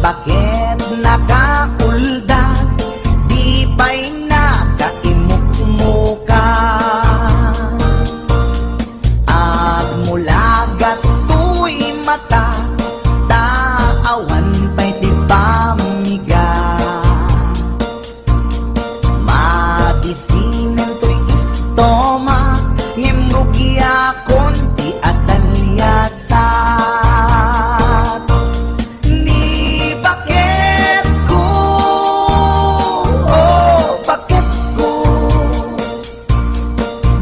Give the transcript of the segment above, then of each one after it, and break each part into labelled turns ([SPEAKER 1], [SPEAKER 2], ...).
[SPEAKER 1] bakit nakakulda, di ba'y nakaimukmuka? At mula gato'y mata, taawan pa'y di pamiga. Madisinan to'y istoma, ngimrugi akon di atalyasat. Ni bakit ko, oh bakit ko,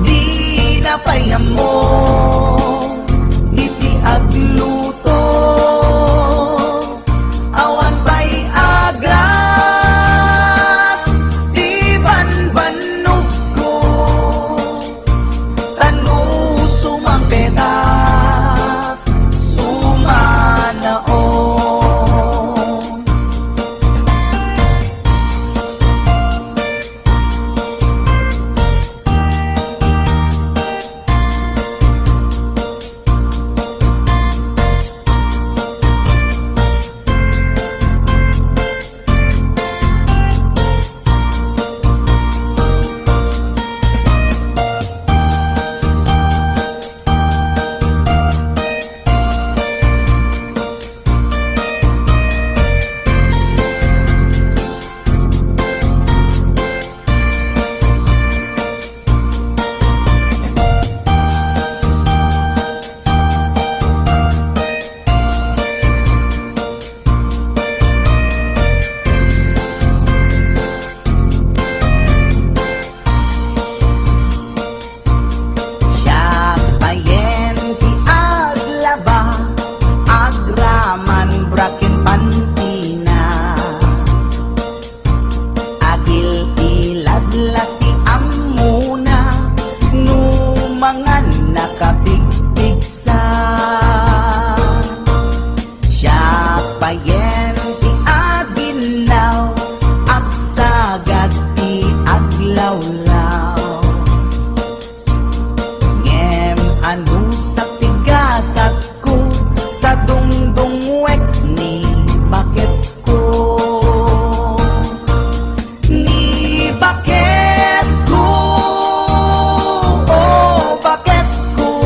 [SPEAKER 1] di napayam mo, iti agluto, awan pa'y agras, di banbanog ko, tanu sumampeta, sumanaon. Brakin pantina, agil ilad lati amuna, numangan nakapigpigsa. Siya payen ti aginaw, agsagad ti aglawlaw. Ngem anu sa tigasat ko, tadungdungwek ni bakit ko, ni bakit ko, oh bakit ko,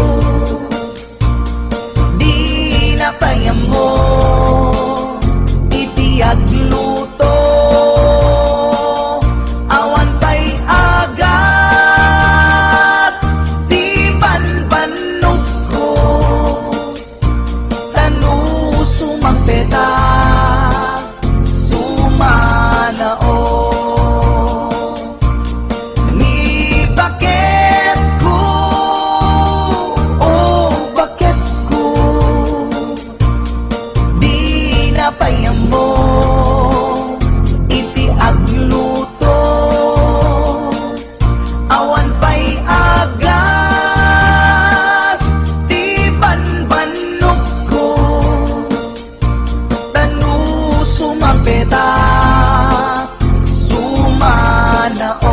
[SPEAKER 1] di napayam mo, iti agluto, awan pa'y agas, di banbanog ko, tanu sumampeta, sumanaon. Ni bakit ko, oh bakit ko, di napayam mo, iti agluto, awan pa'y agas, di banbanog ko, tanu sumampeta, sumanaon.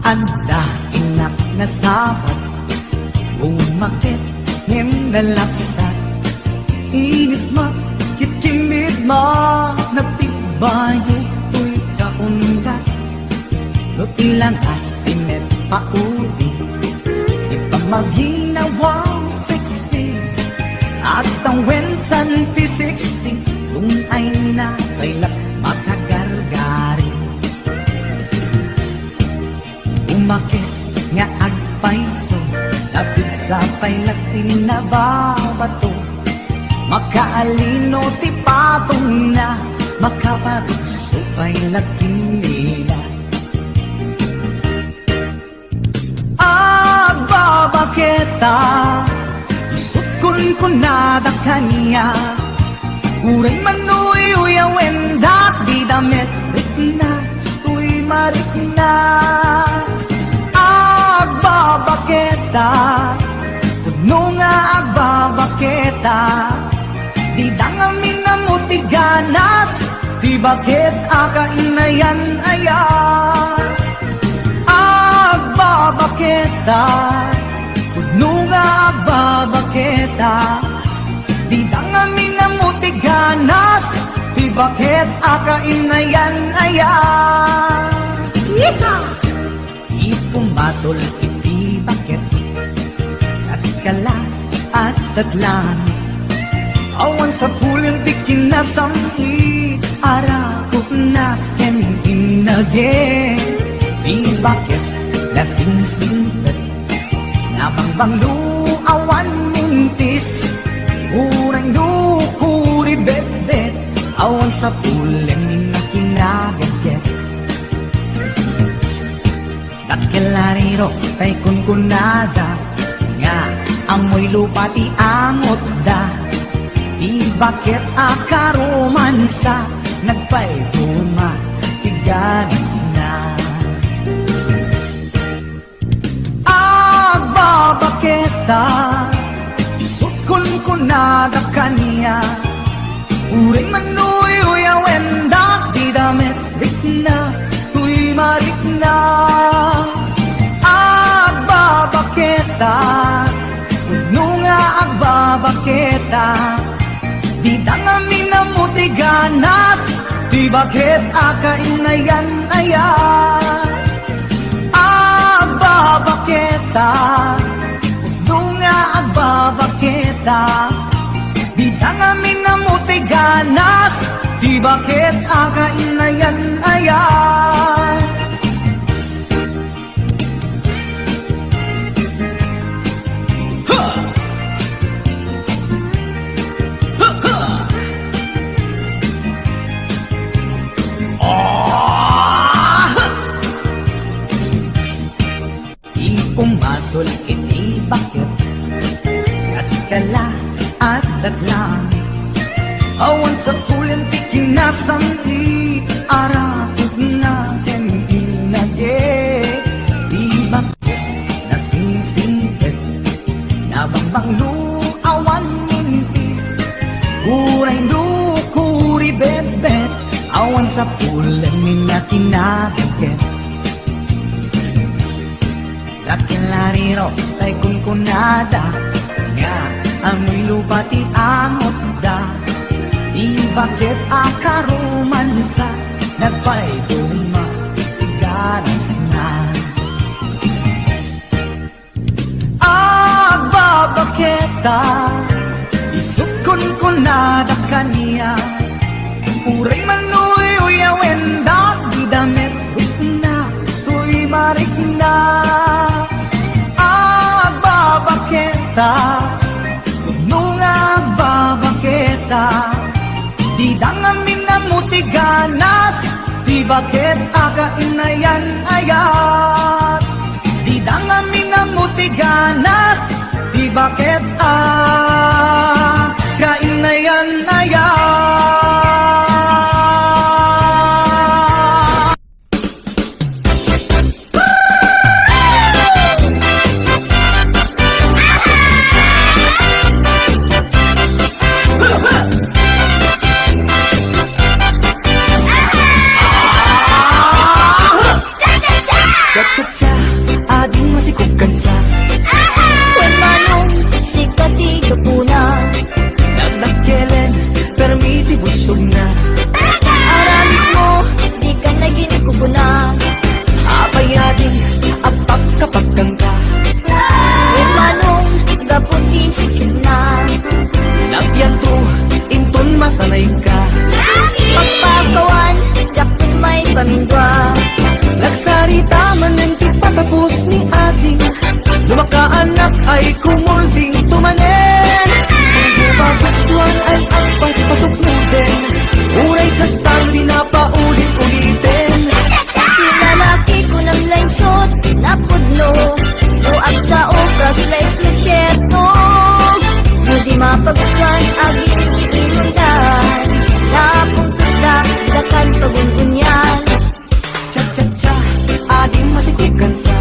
[SPEAKER 1] Anda inak na sabat, umakit ngem nalapsat, inis ma kitkimid ma, nagtibayo to'y kaundat, no ilang at tinet pauli, ipamaginawang sexy, at ang wensan P60, kung ay nakailak makagargari. Umakit nga agpaiso, labid sa pailatin na babato, makaalino ti patong na, makaparugso pailatin nila. Agbabaketa, isut kun kunada kanya, Uray manuy uyawenda di damit rikna tuy marikna agbabaketa kuno nga agbabaketa di dangamin na mutiganas di bakit akainayan aya agbabaketa kuno nga agbabaketa di dangamin na mutiganas di bakit akainayan aya ipumatol iti bakit kaskala at taglan awan sa pulang di kinasami arakot na keninage di bakit lasing-singkat nabangbang luawan mintis urang lukuri bet-bet awan sa pulang na kinagaget kakilariro tay kunkunada nga amoy lupa ti amot da di bakit akaromansa nagpaituma tiganas na agbabaketa isukon ko nada kaniya uring manuy uyawenda di damit rikna tuy marikna agbabaketa kuno nga agbabaketa di dangamin na mutiganas di bakit akainayan aya agbabaketa kuno nga agbabaketa di dangamin na mutiganas di bakit akainayan aya pumatol iti bakit kaskala at datlang awan sa pulan ti kinasangki arakot na keninage di bakit nasingsingket nabangbang luawan mintis uray lukuri bet-bet awan sa pulan na kinagaget kakilariro tay kunkunada nga amoy lupa ti amot da di bakit akaromansa nagpaituma tiganas na agbabaketa isukon kunada kaniya uray manuy uyawenda di damit rikna tuy marikna kuno nga agbabaketa di dangamin na mutiganas di bakit akainayan ayat di dangamin na mutiganas di bakit akainayan ayat cha-cha-cha, ading masikog kansa
[SPEAKER 2] When manong sikati kapuna
[SPEAKER 1] nagdagkelen, permiti busog na
[SPEAKER 2] Aramid mo, di ka naging kupuna
[SPEAKER 1] apayading, apak kapag kangka
[SPEAKER 2] When manong gaputi sikit na
[SPEAKER 1] lagyan to, inton masanay ka
[SPEAKER 2] Pagpakawan, jakun may pamindwa
[SPEAKER 1] nagsarita man ng tipatapos ni ating lumakaanak ay kumulding tumanen hindi magustuhan ay agpas pasok mo din uray kastang di na paulit-ulitin
[SPEAKER 2] Sinalaki ko ng linesot na pudlo Uag sa okas lays masyerto Hindi mapagkan aging inundan napungkot na dakan pagungunyan.
[SPEAKER 1] Cha-cha-cha, ading masikugan sa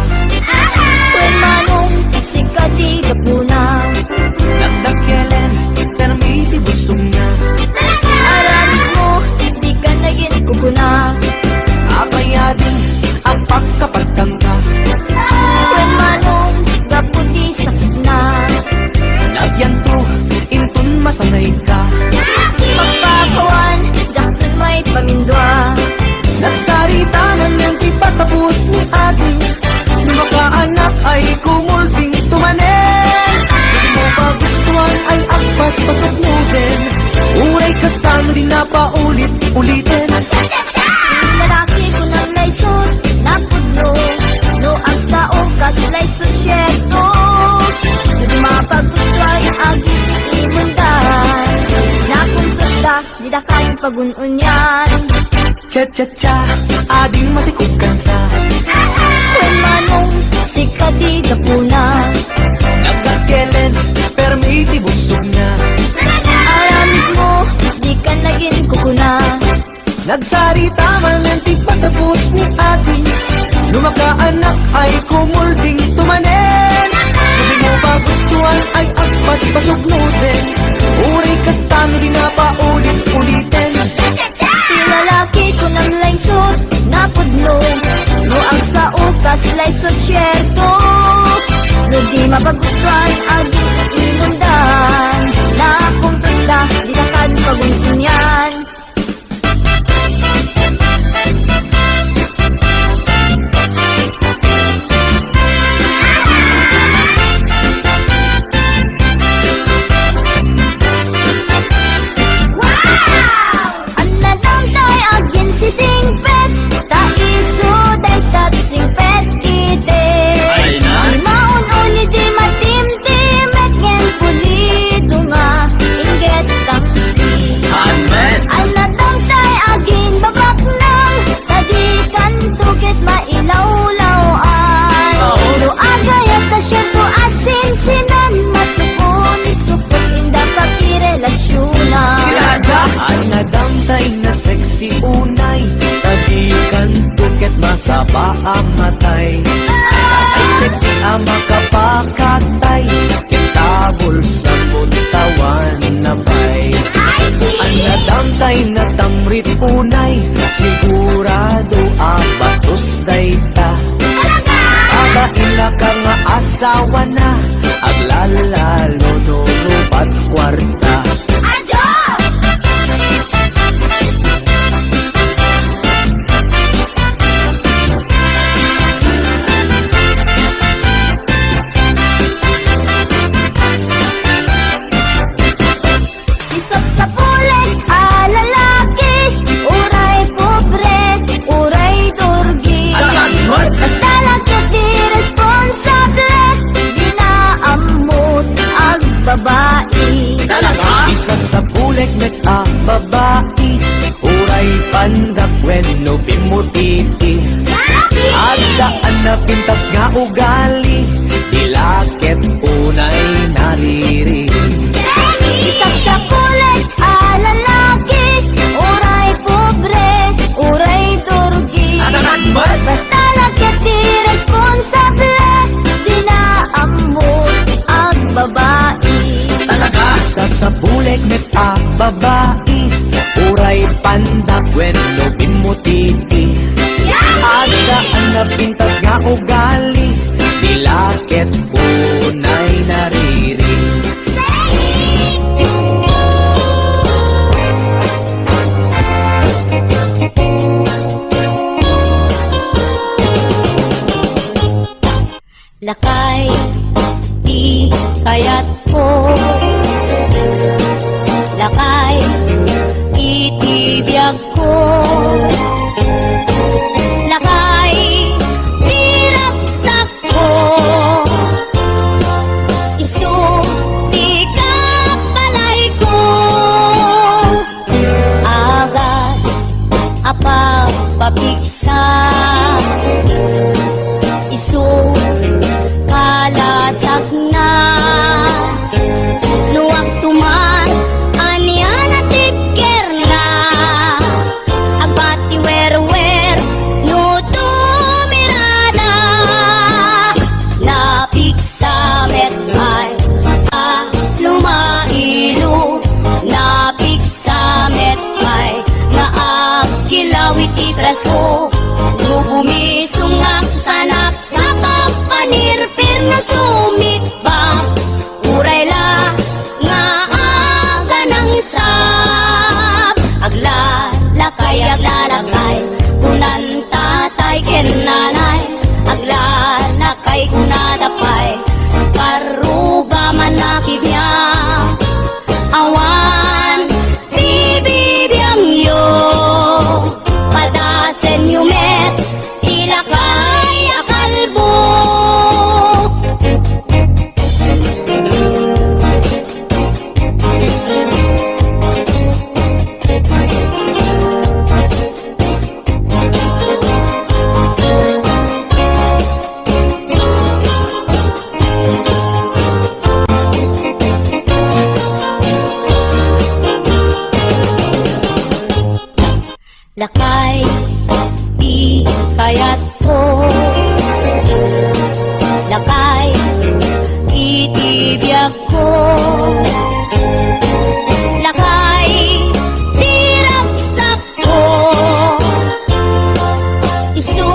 [SPEAKER 2] When manong sikati kapuna,
[SPEAKER 1] nagdakyelen, permiti busong na.
[SPEAKER 2] aramid mo, di ka naging kukuna.
[SPEAKER 1] Apaya din ang pagkapagtangka.
[SPEAKER 2] When manong gaputi sakit na,
[SPEAKER 1] Nagyan to, intun masanay ka.
[SPEAKER 2] pagpakawan, jakton may pamindwa.
[SPEAKER 1] Nagsarita man yung di patapos ni ading, nung makaanak ay kumulting tumanen. Di mo pagustuhan ay agpas pasok mo din. Uray kastano din na paulit-ulitin.
[SPEAKER 2] Lalaki ko nang laysot, napudno, no ang saong kasalaysot syerto. No di mapaggustuhan ang aging imundan, napungkot na, di da kayong pagununyan.
[SPEAKER 1] Cha-cha-cha, ading masikugan sa
[SPEAKER 2] When manong sikati kapuna,
[SPEAKER 1] nagdakelen, permiti busog na.
[SPEAKER 2] aramid mo, di ka naging kukuna.
[SPEAKER 1] Nagsarita man ang di patapos ni ating, lumakaanak ay kumulting tumanen. Hindi mo ba gustuhan ay agpas pasugnutin, uray kastano di na paulit-ulitin.
[SPEAKER 2] Lalaki ko nang laysot, napudno, no ang saong kasalaysot syerto. No di mapagustuhan aging imundan, napungkot na, di na kan pagunsunyan. Anadang tay agin si singpet, taiso day tat singpet ite.
[SPEAKER 1] Ay na?
[SPEAKER 2] Di maun uli di matimtimet ngen pulido nga, inget tangsi. Anadang tay agin babak nang, tadikan tukit mailawlawan. Ulo agayat ka siya to asin sinan, masupon isupot inda pakirelasyonan.
[SPEAKER 1] Anadamtay na sexy unay, tadikan tuket masaba ang matay. Ay sexy ang makapakatay, kitabol sa buntawan na bay. Anadamtay na tamrit unay, sigurado ang bastos dayta. Pagaila ka nga asawa na, aglalalo nurupat kwarta.
[SPEAKER 2] Isot sa pulet, lalaki, uray pobre, uray durgi. Basta lagyan di responsable, di na amot ang babae.
[SPEAKER 1] Isang sa pulek met a babae, uray pandak when no pimutiti. Agdaan na pintas nga ugali, dilakit unay nariri.
[SPEAKER 2] Isang sa kulit, lalaki, uray pobre, uray durgi. Basta lagyan di responsable, di na amot ang babae.
[SPEAKER 1] Isang sa pulek met a babae, uray pandak when no pimutiti. Agdaan na pintas nga ugali, dilakit unay nariri.
[SPEAKER 2] Lakay, di kayat ko. Lakay, itibiyag ko. Lakay, di raksak ko. Isu presko Gubumisungak sanap sa kapanir Pirno sumikbang Uray la nga aga ng sap Aglalakay Kunan tatay ken nanay Aglalakay kunadapay Karuga man nakibya Awan bibibiyang yo Padasen yumet Ilakay akalbo Lakay, di kayat ko Lakay, itibiyag ko Lakay, di raksak ko Isu,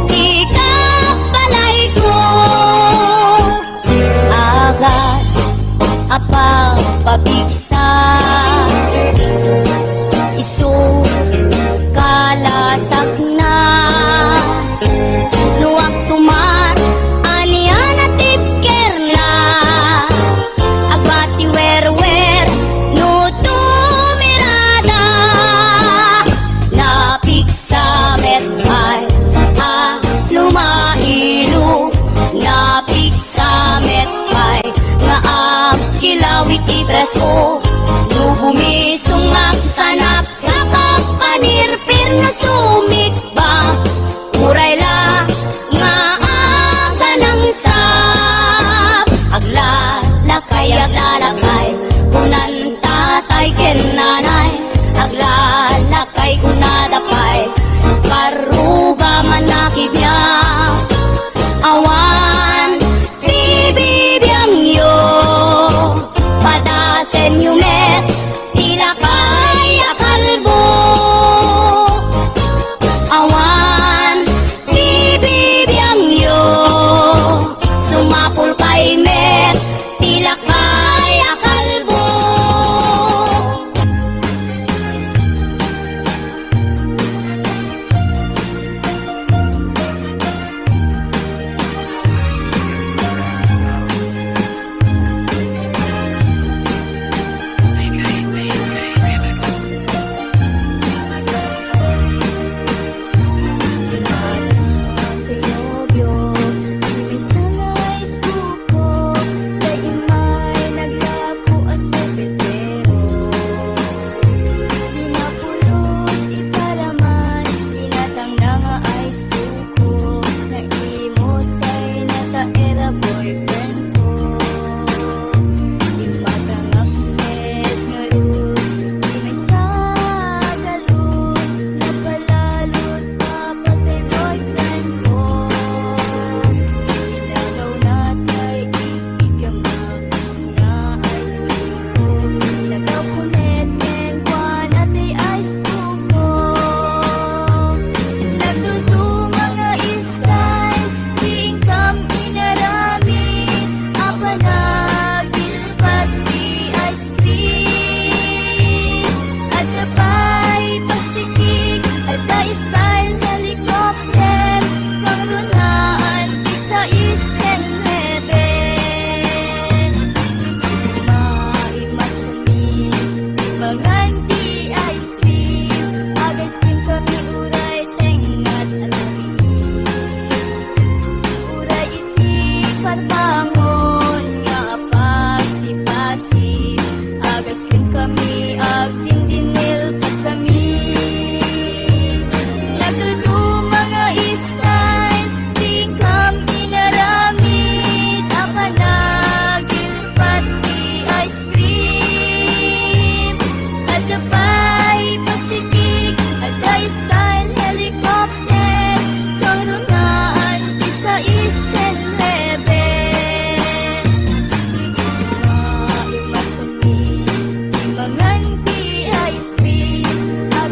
[SPEAKER 2] di kapalay ko Agas, apang pabigsa Isu, kalasak na Luwag tumat Aniya na tipker na Agbati wer-wer No tumirada Napigsa metay Lumailo Napigsa metay Nga kilawit ipresko Bumisungak sanap sa kapanir Pirno sumikbang Uray la nga aga ng sap Aglalakay Kunan tatay ken nanay Aglalakay kunadapay Karuga man nakibya Awan bibibiyang yo Padasen yumet Ilakay akalbo Awan bibibiyang yo Sumapul kay met Ilakay akalbo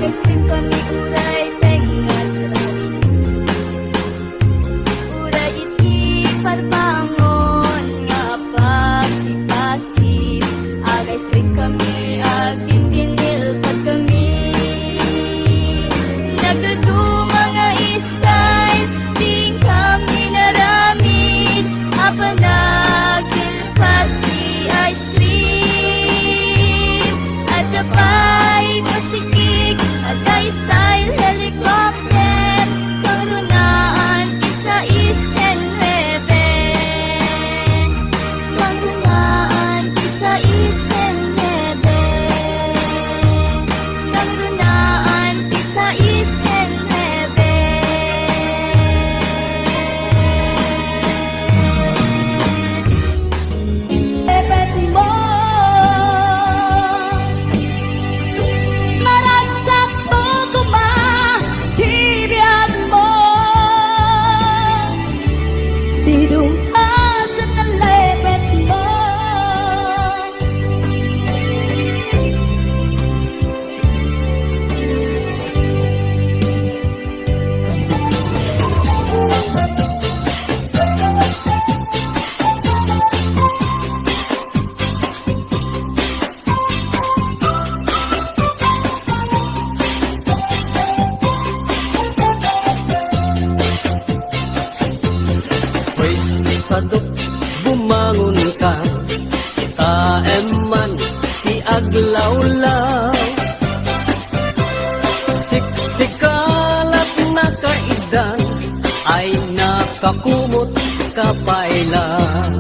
[SPEAKER 2] Ice cream kami uray tenga nagtitinil pa kami. Nagduduma nga istay, di kami naramid. Apa nagtilpati ice cream. At apay pasikik, at ay style helicopter. Kangunaan isa Eastern Heaven. Kangunaan isa Eastern Heaven. Kangunaan isa Eastern Heaven. Heaven mo, malagsak mo kumahirap mo. Sinong asa na lepet mo?
[SPEAKER 3] Hoy, sadok, bumangon ka. Taeman, tiaglawlaw. Siksikalat na kaidan, ay nakakumot kapailan.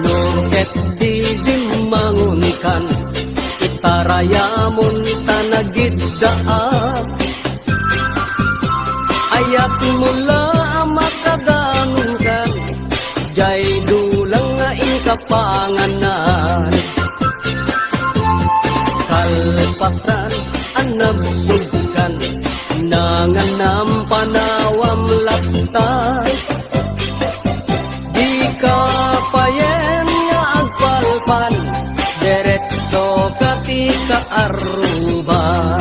[SPEAKER 3] Nuket di dimangon kan, itarayamon tanagiddaak. Ayat mula makadangon kan, jay dulang nga inkapanganan. Kalpasan anabsugkan, nanganam panawam laktay. Di ka payen nga agpalpan, deretso kati kaaruban.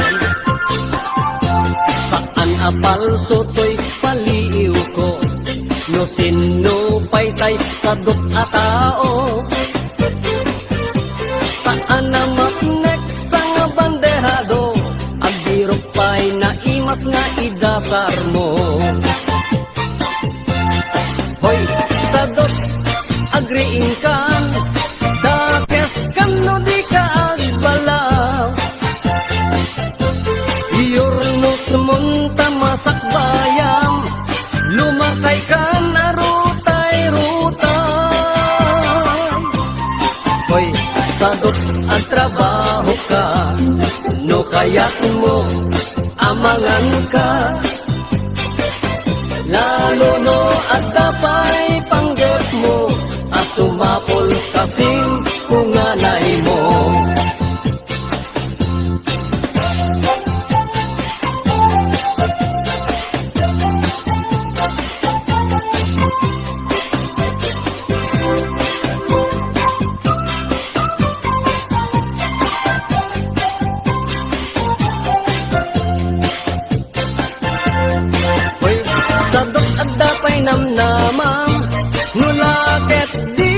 [SPEAKER 3] Saan apal soto'y paliw ko, no sino paytay sadok a tao. Saan na maknek sa nga bandehado, agdirok pa'y naimas nga idasar mo. Hoy, sadok, agriing kan, dakes kan no di ka agbalaw. Iyornos munta masak bayam, lumakay ka na rutay-rutay. Hoy, sadot ang trabaho ka, no kaya't mo amangan ka. Lalo no at dapay panggap mo, at tumapol kasing kunganay mo. Hoy, sadok at dapay namnamam, nulaket di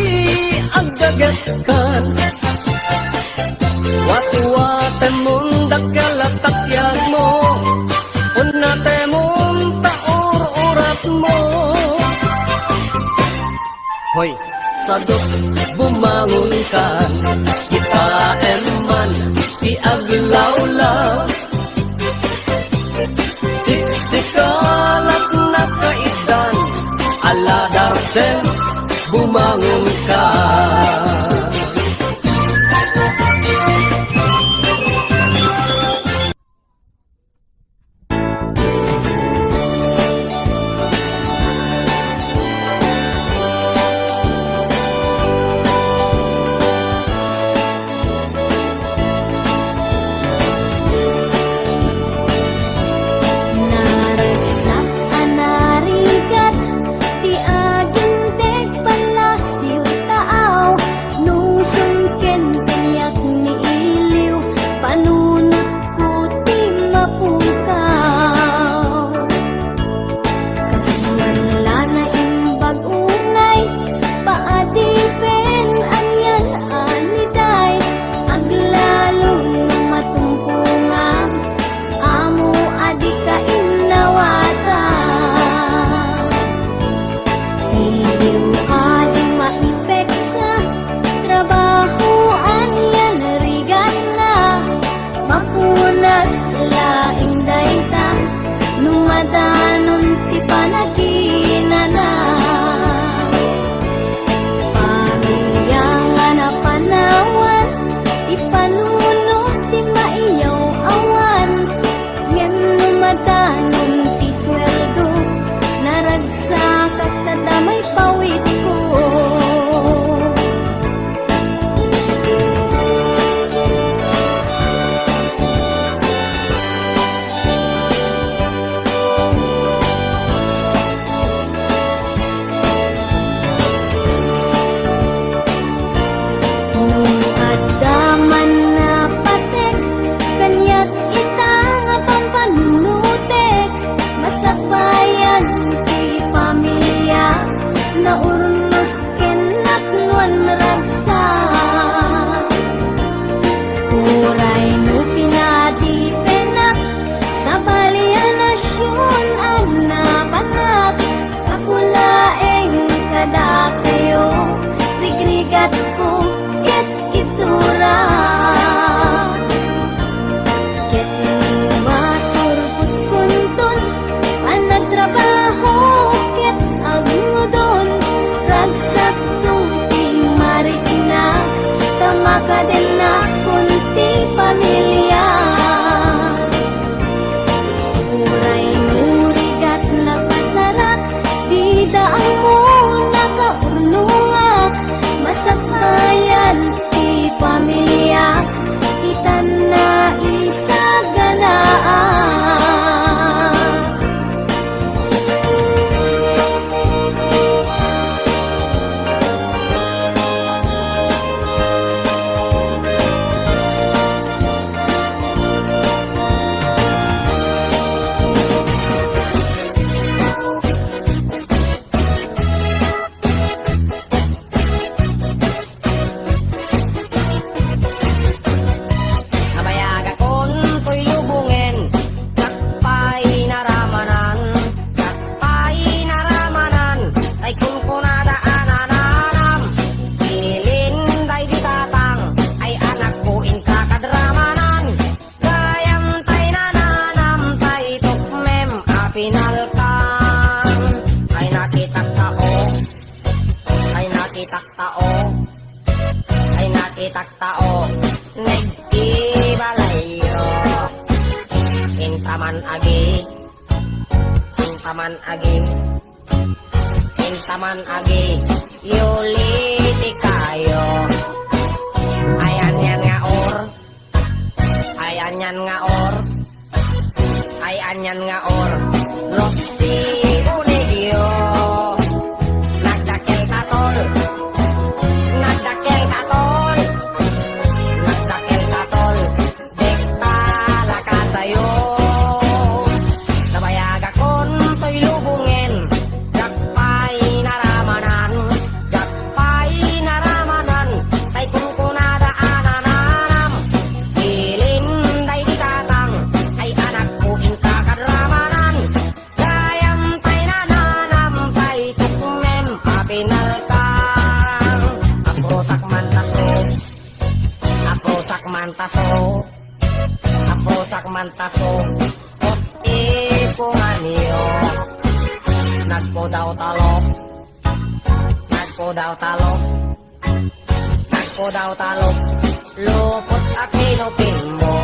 [SPEAKER 3] aggaget kan. Watuwaten mong dakalatakyak mo, unate mong taur-urat mo. Hoy, sadok bumangon kan, kita eman iaglawlaw. Siksikalat na kaidan, aladarsen, bumangon ka.
[SPEAKER 2] Naragsak anarigat, ti aging tek palasiw. makadena kunti pamilya. Uray murigat nakasarap, di daang mo nakaurnungak. Masakayan ti pamilya, itan na isagalaan.
[SPEAKER 3] Nabayag akon to'y lubungin, kakpay naramanan, kakpay naramanan, ay kung kunadaanan ilin day di tatang, ay anak ko in kakadramanan, gayam tay nananam, tay tukmem apinalkan, ay nakitak tao, ay nakitak tao, ay nakitak tao, nagtibalayo. Intaman agi, intaman agi, intaman agi, yuliti kayo. Ayan yan nga or, ayan yan nga or, ayan yan nga or, losti unigyo. Nagdakil katol, nagdakil katol, nagdakil katol, dektala ka sa'yo. Nabayag akon to'y lubungin, gakpay naramanan, gakpay naramanan, ay kung kunadaanan, ilin day di tatang, ay anak ko in kakadramanan, gayam tay nananam, tay tukmem apinalkan, aprosak mantaso, aprosak mantaso, aprosak mantaso, ot ipungan niyo. Nagpo daw talok, nagpo daw talok, nagpo daw talok, lupot at kinupin mo.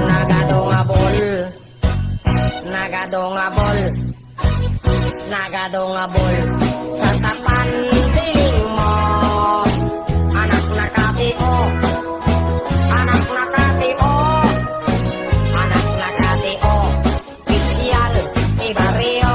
[SPEAKER 3] Nagadongabol, nagadongabol, nagadongabol, sa tapan diling mo. Anak na katio, anak na katio, anak na katio, pisyal ni barrio.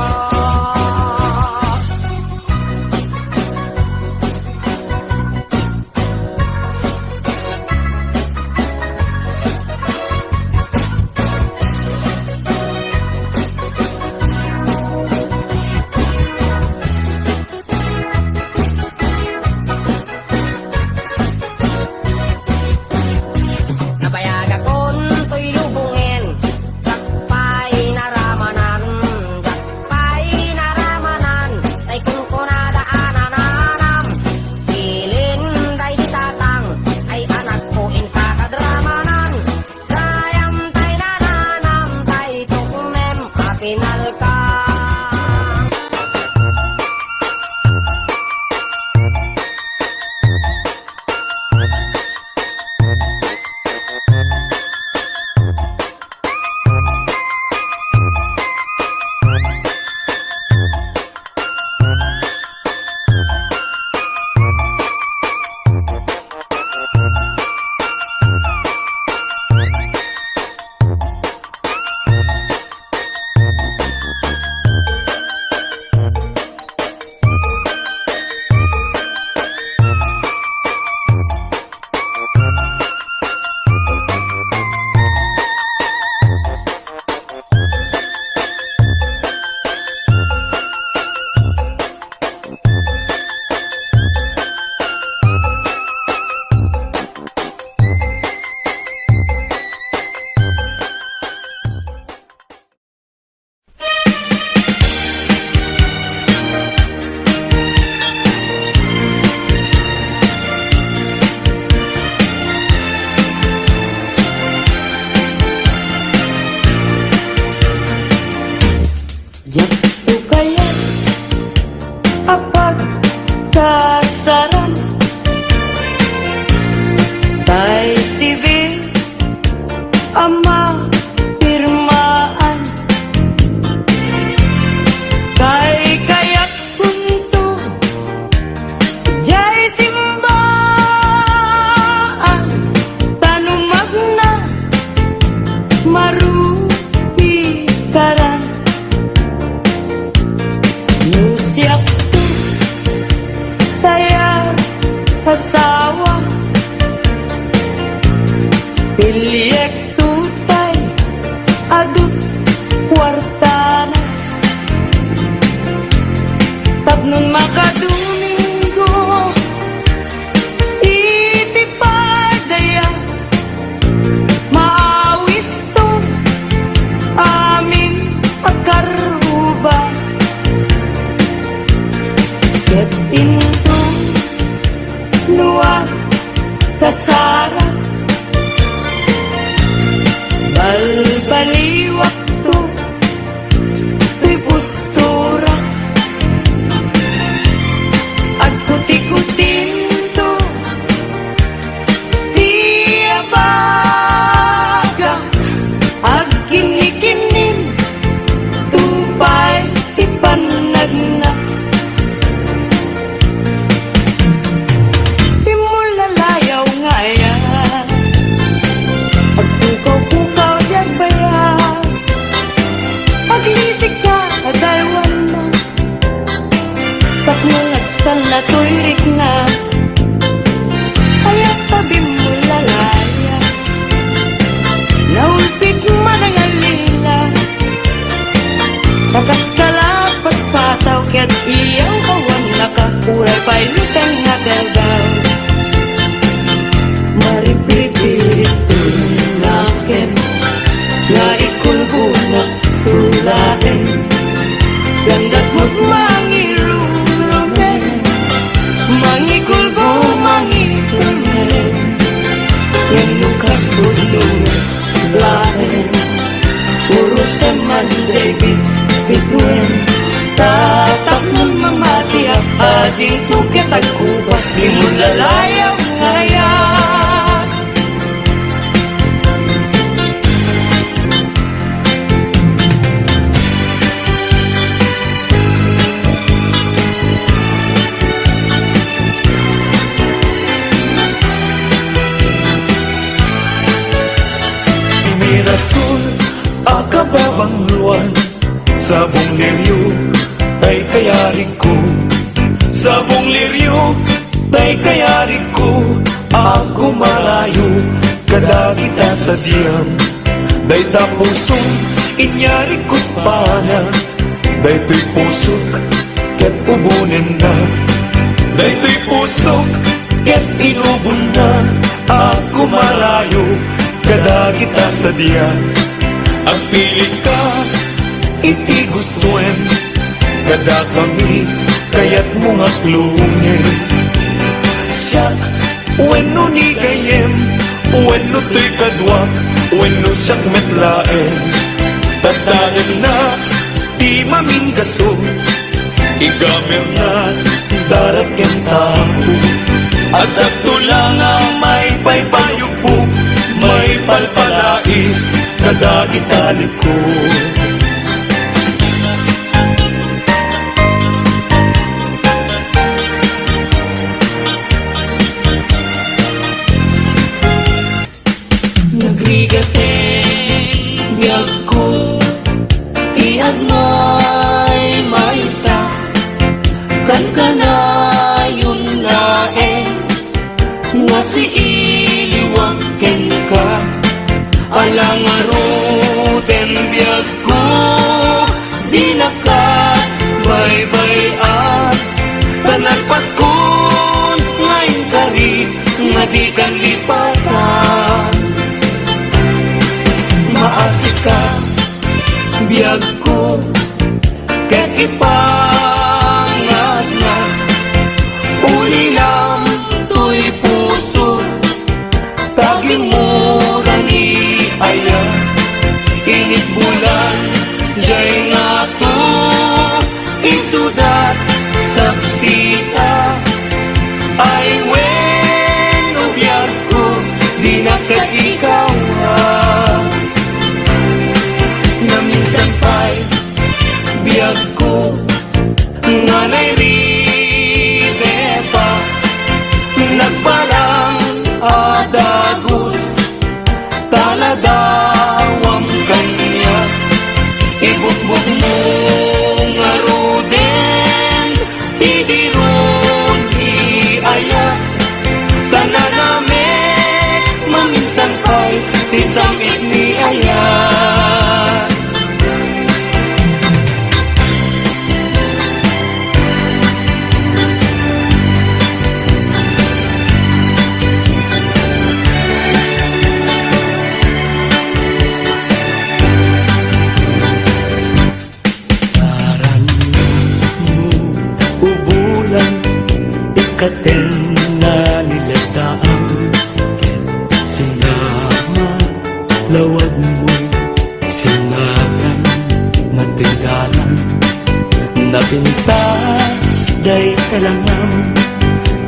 [SPEAKER 3] ama pirmaan kay kaya't punto jay simbaan tanumag na marupikaran nusiak tu taya asawa Piliyek tutay adut kwartana tapnon makadomingo iti padaya maawis to amin akaruba ket into nuwa kasara balbaliwak to tuy postura at kuti-kutin to diya baga ag kinikinin tupay ipanagna timulalayaw ngaya pagpukaw-pukaw dyan baya paglisik ka adalwan na taknunagtan na tuyrik na kaya tabi mo lalaya naulpit man ang alila nakakalapat pataw kaya't iyaw kawan nakakuray pa'y lutang nagagaw maripipilit nakin na ikulbunat tulain gandat mo't mangirurumen mangikulbo mangitumen yan lukas tulungan lain puro seman David Pituen tatak mo't mamati at ading tukit at kupas di mo lalayaw ngayon
[SPEAKER 4] Rasul akabawang luwan sabong liryo tay kayari ko sabong liryo tay kayari ko ako malayo kadagita sa diyam day tapusong inyari ko't pana day tuy pusok ket ubunin na day tuy pusok ket inubon na ako malayo kada kita sa diya ang pilit ka iti gustuen kada kami kaya't mong aklungin siya wenno ni gayem wenno to'y kadwak wenno siyang metlaen tatagan na di maminggaso igamer na daraken tapo at agtulang ang may paypayupo may palpalais kadagitalik ko
[SPEAKER 3] Nagrigate biyag ko iad may maysa kan kanayon na nga si iliwag ken ka alang aruten biyag ko di nakat baybay-at tanan paskon ngayon kari nga di kan lipatan maasik ka biyag ko ket ipangat na uli lang to'y puso taging mo gani aya init bulan jay nga to isudat saksita ay wen biyag ko di na ikaw
[SPEAKER 4] katen na niladaan sinama lawag mo sinagan na tinggalan napintas day kalangam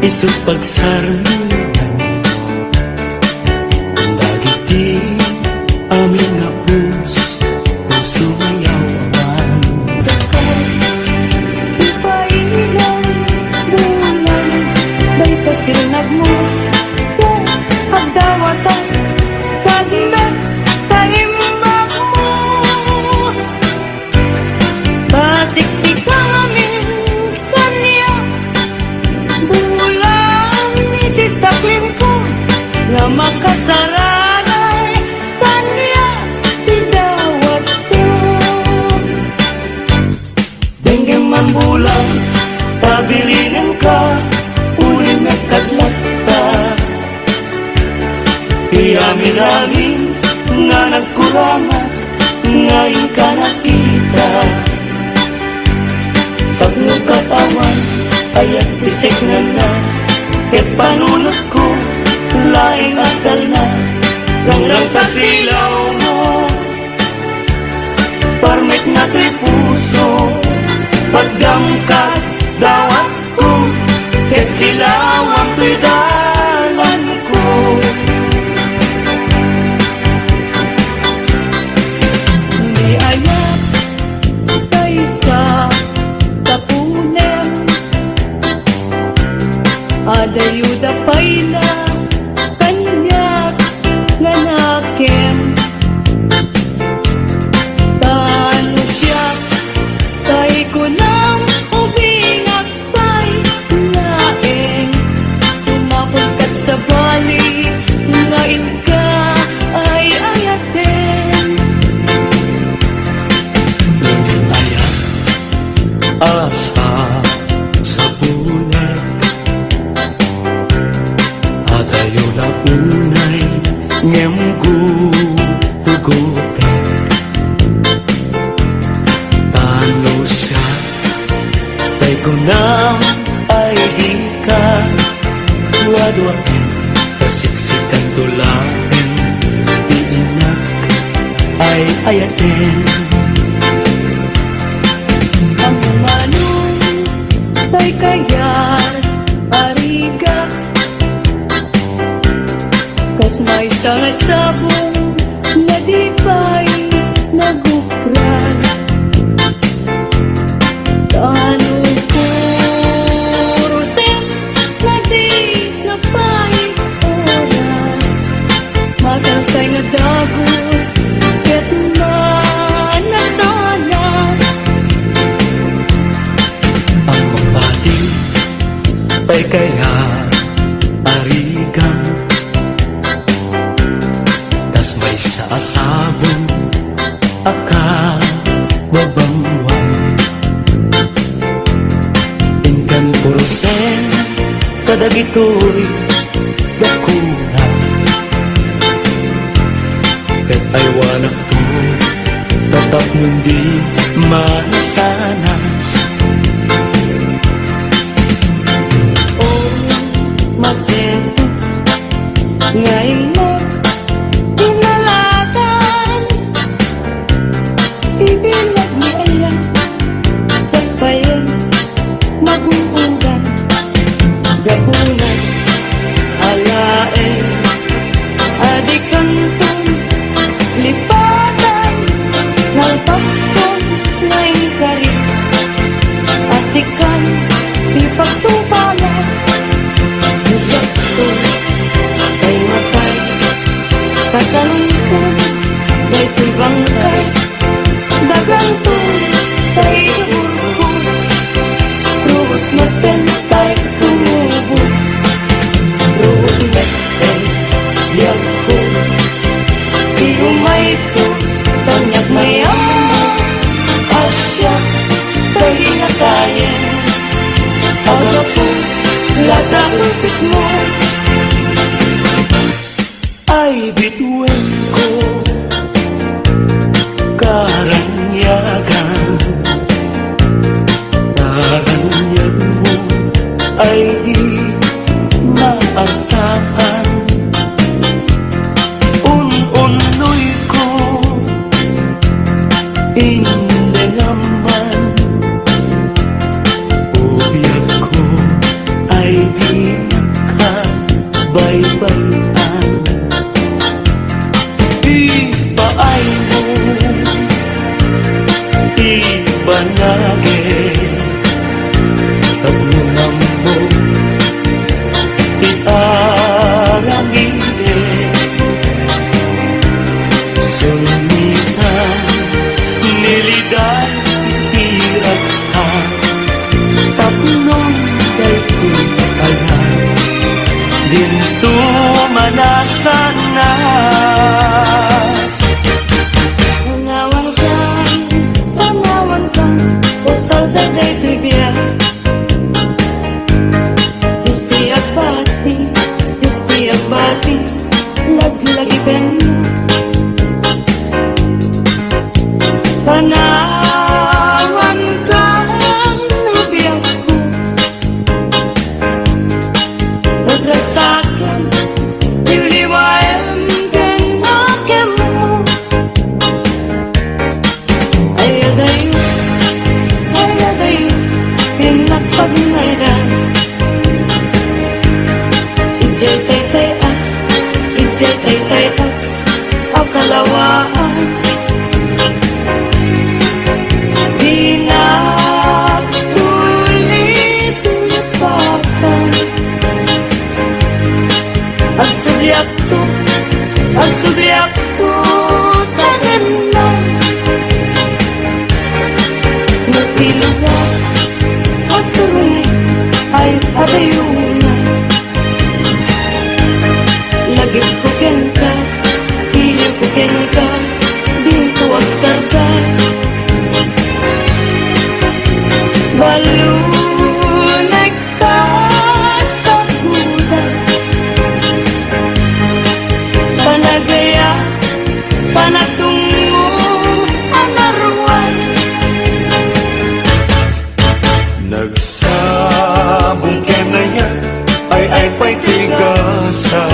[SPEAKER 4] isang pagsarmihan dagiti amin nga puso mayawan
[SPEAKER 2] Ipailan, bulan, may pasinag mo. Pagdawatan, paglag, taimbak mo. Basiksika amin, kanya, bulan, ititaklin ko, nga makasaranay, kanya, tidawat ko.
[SPEAKER 4] Denggem man bulan, pabilinan ka, uling nagkadlat ta. Iyami-rami nga nagkurangat, ngayon ka nakita. Tapno katawan, ayat bisik na, ket panunot ko, laing akal na, langlang pasilaw mo. Parmet na to'y puso, pagdamkat dawat ko, ket silawang to'y dalan ko.
[SPEAKER 2] Di ayat tayo sa tapunem, adayuda payla kanyak nga nakem. Tano siya tay ko nang ubingak pay laeng sumapagkat sa bali ngayon ka ay ayaten.
[SPEAKER 4] Ayat asa sa bulag, adayo na unay ngem gugutek. Tano siya tay ko nang ay di ka wadwain kasiksikan tulain iinak ay ayaten.
[SPEAKER 2] Ang manong tay kayat arigak, kas may sangasabong na di pa'y nagupran. Tano purusin na di na pa'y oras, magaltay na dagos ket manasanas.
[SPEAKER 4] Ang mabati ay kaya arigang tas may saasabong akababangwang ingkan purusen kadagitoy dakuna ket ay wanak to tatap mundi manasanas.
[SPEAKER 2] Masentos ngayon mo tinalatan, ibilag ni ayan pagpayan maguugan gabunan alaen adikantong lipatan nalpaskon ngayon ka rin asikan ipagtubalan. Gusto ay matay kasalungkot day bangkay dagantong tay urko ruot matentay tumubog ruot matay liyag ko di umay ko tanyak mayamang asya tay nakayen agapo lata upit mo
[SPEAKER 4] Ay bituin ko karanyagan, karanyan mo ay di
[SPEAKER 1] manasanas.
[SPEAKER 3] Tanawan ka, postal da day bibiyag. Justi agbati, laglagi penyo. Tanawan ka, bibiyag ko. Nagdrag sa'kin, iliwayan kinakim mo. Ayadayo, pinagpagmayran. Ijay tay tay ang kalawaan. Di na tulit lupakan. Ang sudyak ko, tanan na. Nagtiluga, at turunay, ay adayuna. Lagip ko kenta, hiliw ko kenta, binto ang sarday. Balunay ka sa guda, panagaya, panagtungo, anaruan.
[SPEAKER 1] Nagsabong kenaya ay pa'y tigasa.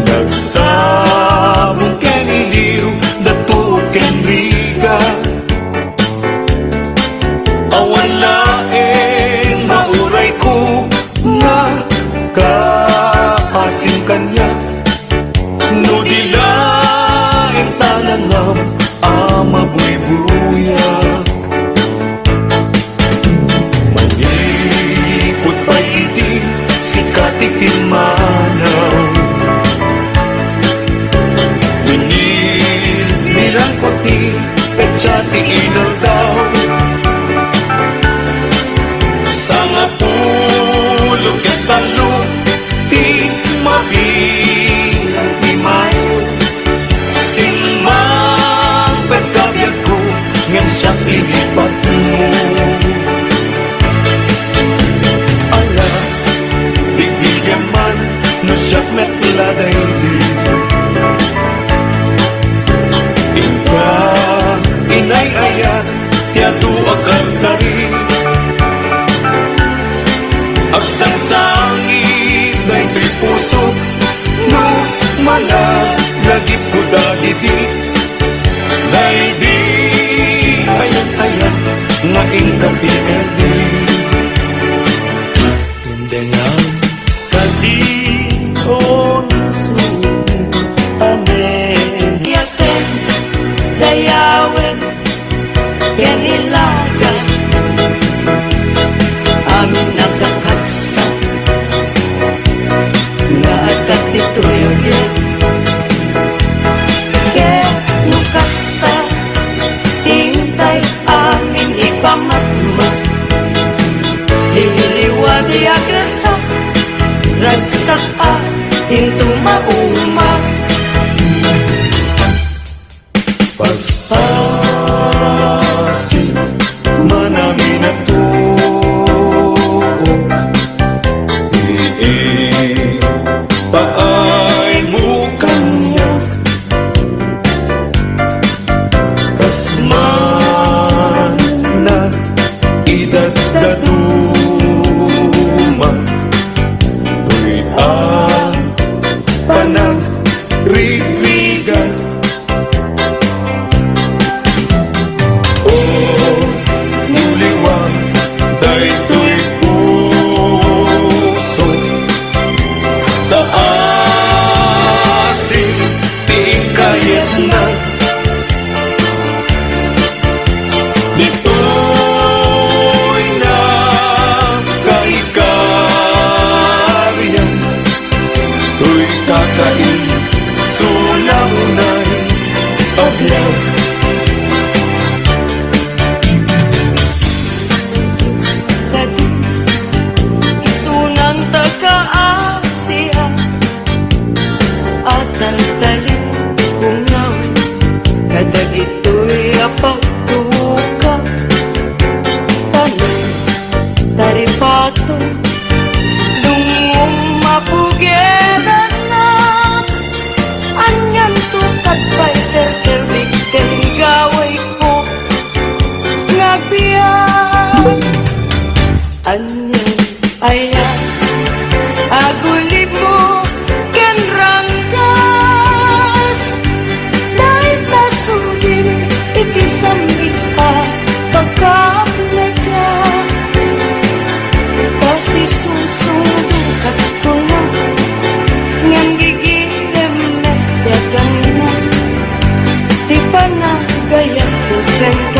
[SPEAKER 1] Nagsabong keniliw dato kenriga. Awan laeng mauray ko nga kaasim kanya. No di laeng talangam ama buy-buyak. Manikot pa iti si katipin manaw. Nilang kuti petsati inal daw. Sanga pulog at talog di mabinang timayo. Sinmang pagkabiyag ko ngan siya pilipat mo. Ala, bibigyan man no siya metladay di. Ika inay-ayat tiyado agar kari. Agsangsangit day to'y puso no manalagip ko dagiti. Day di ayan-ayan nga ingkapi-edi. Hindi nga kadion sulit amen.
[SPEAKER 3] Yakin, dayawin, kanilagan. Amin nakakapsa, nga agad ito'y ulit. Kaya lukasta, hintay amin ipamatma. Liliwa di agrasa, ragsak hinto mauma.
[SPEAKER 1] Paspasin manami na tuok. Paay mo kanyak. Kasman na idagdaduma. Tuwid ang panagrigligan. Kakain, sunaunay, abyaw.
[SPEAKER 3] Isunang tagaan
[SPEAKER 5] Bangka